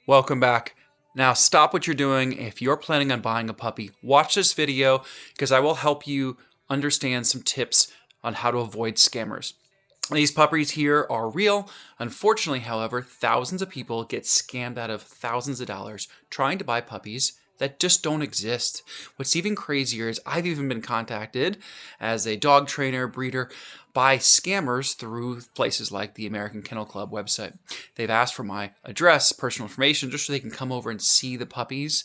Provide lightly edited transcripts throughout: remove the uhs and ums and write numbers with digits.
Welcome back. Now stop what you're doing. If you're planning on buying a puppy, watch this video because I will help you understand some tips on how to avoid scammers. These puppies here are real. Unfortunately, however, thousands of people get scammed out of thousands of dollars trying to buy puppies that just don't exist. What's even crazier is I've even been contacted as a dog trainer, breeder, by scammers through places like the American Kennel Club website. They've asked for my address, personal information, just so they can come over and see the puppies.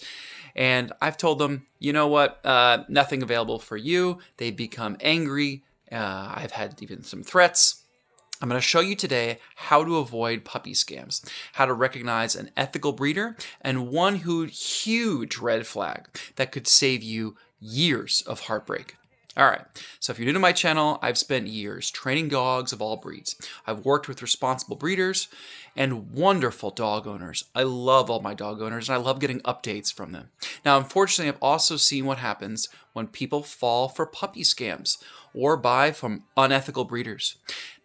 And I've told them, you know what, nothing available for you. They've become angry. I've had even some threats. I'm going to show you today how to avoid puppy scams, how to recognize an ethical breeder, and one huge red flag that could save you years of heartbreak. All right, so if you're new to my channel, I've spent years training dogs of all breeds. I've worked with responsible breeders and wonderful dog owners. I love all my dog owners, and I love getting updates from them. Now, unfortunately, I've also seen what happens when people fall for puppy scams or buy from unethical breeders.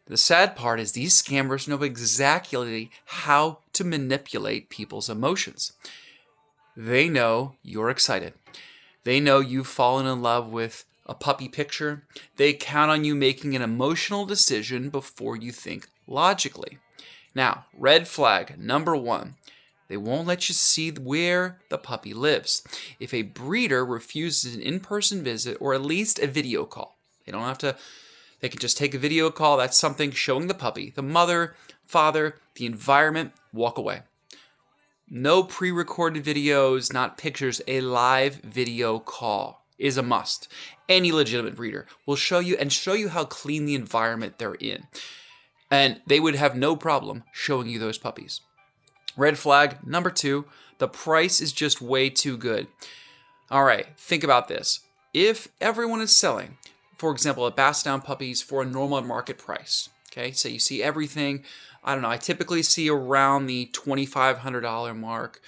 The sad part is these scammers know exactly how to manipulate people's emotions. They know you're excited. They know you've fallen in love with a puppy picture. They count on you making an emotional decision before you think logically. Now, red flag number 1. They won't let you see where the puppy lives. If a breeder refuses an in-person visit or at least a video call, they can just take a video call. That's something showing the puppy, the mother, father, the environment, walk away. No pre-recorded videos, not pictures. A live video call is a must. Any legitimate breeder will show you how clean the environment they're in. And they would have no problem showing you those puppies. Red flag number 2, the price is just way too good. All right, think about this. If everyone is selling, for example, a Basset Hound puppies for a normal market price, okay? So you see everything, I typically see around the $2,500 mark,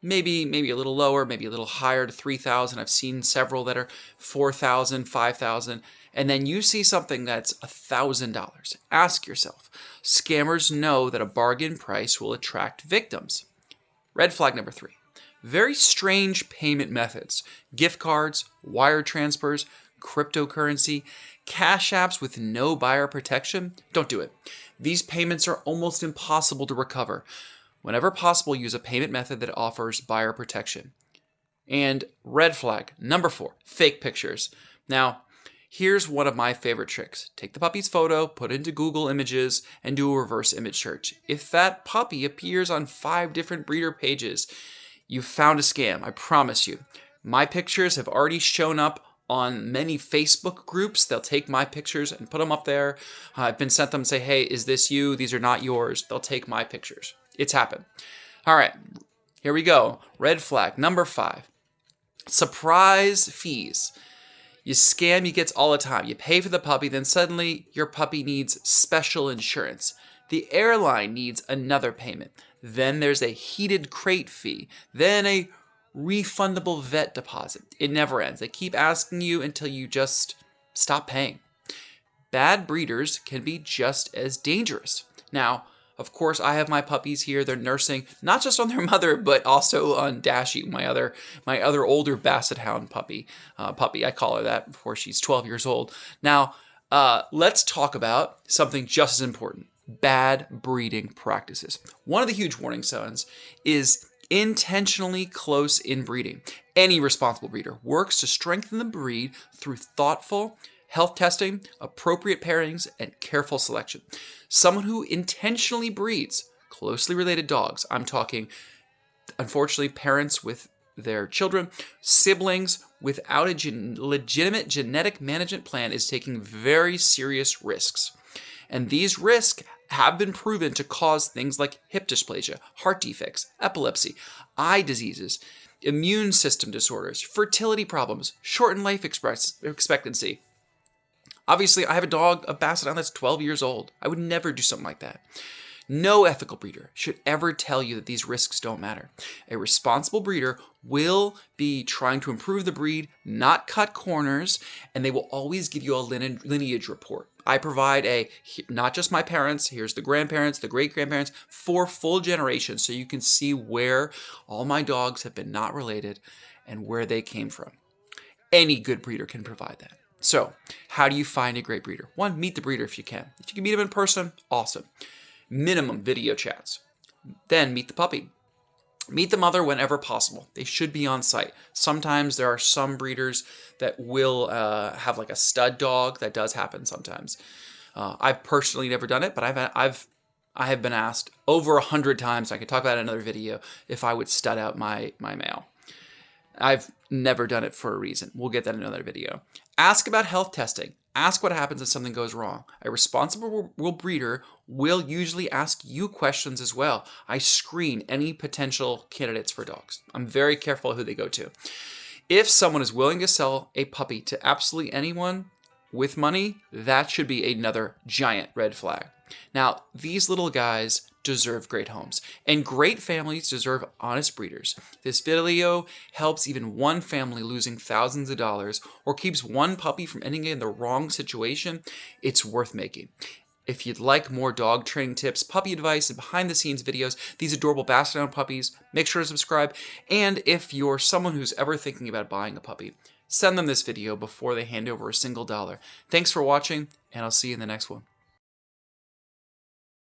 maybe a little lower, maybe a little higher to $3,000. I've seen several that are $4,000, $5,000, and then you see something that's $1,000. Ask yourself, scammers know that a bargain price will attract victims. Red flag number 3, very strange payment methods, gift cards, wire transfers, cryptocurrency, cash apps with no buyer protection. Don't do it. These payments are almost impossible to recover. Whenever possible, use a payment method that offers buyer protection. And red flag number 4, fake pictures. Now, here's one of my favorite tricks. Take the puppy's photo, put it into Google Images, and do a reverse image search. If that puppy appears on 5 different breeder pages, you've found a scam, I promise you. My pictures have already shown up on many Facebook groups. They'll take my pictures and put them up there. I've been sent them and say, hey, is this you? These are not yours. They'll take my pictures. It's happened. All right, here we go. Red flag number 5, surprise fees. You scam you get all the time. You pay for the puppy, then suddenly your puppy needs special insurance. The airline needs another payment. Then there's a heated crate fee. Then a refundable vet deposit. It never ends. They keep asking you until you just stop paying. Bad breeders can be just as dangerous. Now, of course, I have my puppies here. They're nursing not just on their mother, but also on Dashi, my other older Basset Hound puppy. I call her that before she's 12 years old. Now, let's talk about something just as important: bad breeding practices. One of the huge warning signs is intentionally close inbreeding. Any responsible breeder works to strengthen the breed through thoughtful health testing, appropriate pairings, and careful selection. Someone who intentionally breeds closely related dogs, I'm talking, unfortunately, parents with their children, siblings without a legitimate genetic management plan, is taking very serious risks. And these risks have been proven to cause things like hip dysplasia, heart defects, epilepsy, eye diseases, immune system disorders, fertility problems, shortened life expectancy. Obviously, I have a Basset Hound that's 12 years old. I would never do something like that. No ethical breeder should ever tell you that these risks don't matter. A responsible breeder will be trying to improve the breed, not cut corners, and they will always give you a lineage report. I provide not just my parents, here's the grandparents, the great-grandparents, 4 full generations, so you can see where all my dogs have been not related and where they came from. Any good breeder can provide that. So, how do you find a great breeder? 1, meet the breeder if you can. If you can meet him in person, awesome. Minimum video chats. Then meet the puppy. Meet the mother whenever possible. They should be on site. Sometimes there are some breeders that will have like a stud dog. That does happen sometimes. I've personally never done it, but I have been asked over 100 times. I could talk about it in another video if I would stud out my male. I've never done it for a reason. We'll get that in another video. Ask about health testing. Ask what happens if something goes wrong. A responsible breeder will usually ask you questions as well. I screen any potential candidates for dogs. I'm very careful who they go to. If someone is willing to sell a puppy to absolutely anyone with money, that should be another giant red flag. Now, these little guys deserve great homes, and great families deserve honest breeders. This video helps even one family losing thousands of dollars or keeps one puppy from ending in the wrong situation. It's worth making. If you'd like more dog training tips, puppy advice, and behind-the-scenes videos, these adorable Basset Hound puppies, make sure to subscribe. And if you're someone who's ever thinking about buying a puppy, send them this video before they hand over a single dollar. Thanks for watching, and I'll see you in the next one.